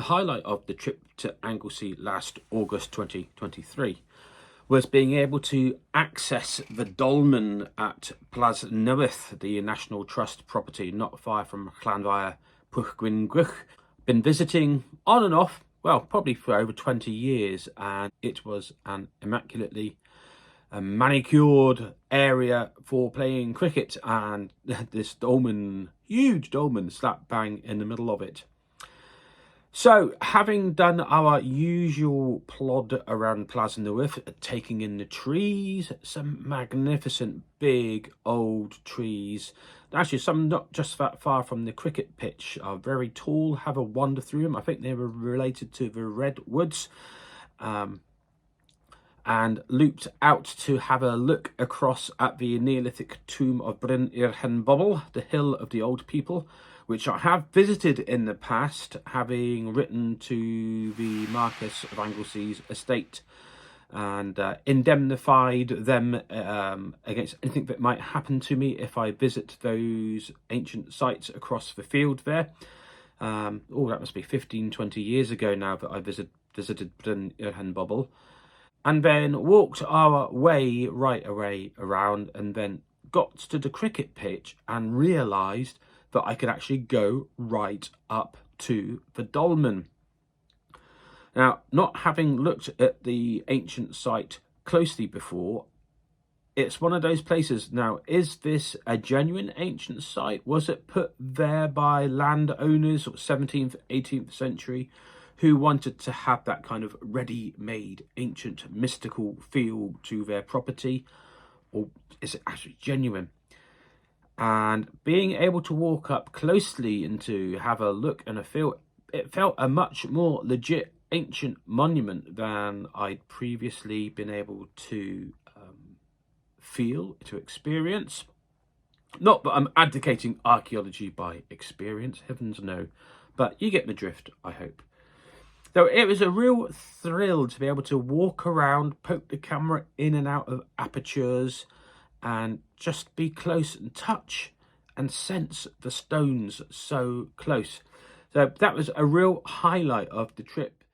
highlight of the trip to Anglesey last August 2023 was being able to access the dolmen at Plas Newydd, the National Trust property not far from Llanfair Pwllgwyngyll. Been visiting on and off, well, probably for over 20 years, and it was an immaculately manicured area for playing cricket, and this dolmen, huge dolmen, slap bang in the middle of it. So, having done our usual plod around Plas Newydd, taking in the trees, some magnificent big old trees. Actually, some not just that far from the cricket pitch are very tall. Have a wander through them. I think they were related to the redwoods. And looped out to have a look across at the Neolithic tomb of Bryn Hen Bobl, the hill of the old people, which I have visited in the past, having written to the Marquess of Anglesey's estate and indemnified them against anything that might happen to me if I visit those ancient sites across the field there. That must be 15-20 years ago now that I visited Bryn Hen Bobl. And then walked our way right away around, and then got to the cricket pitch and realised that I could actually go right up to the dolmen. Now, not having looked at the ancient site closely before, it's one of those places. Now, is this a genuine ancient site? Was it put there by landowners of 17th, 18th century who wanted to have that kind of ready-made, ancient, mystical feel to their property? Or is it actually genuine? And being able to walk up closely and to have a look and a feel, it felt a much more legit ancient monument than I'd previously been able to feel, to experience. Not that I'm advocating archaeology by experience, heavens no, but you get the drift, I hope. So it was a real thrill to be able to walk around, poke the camera in and out of apertures, and just be close and touch and sense the stones so close. So that was a real highlight of the trip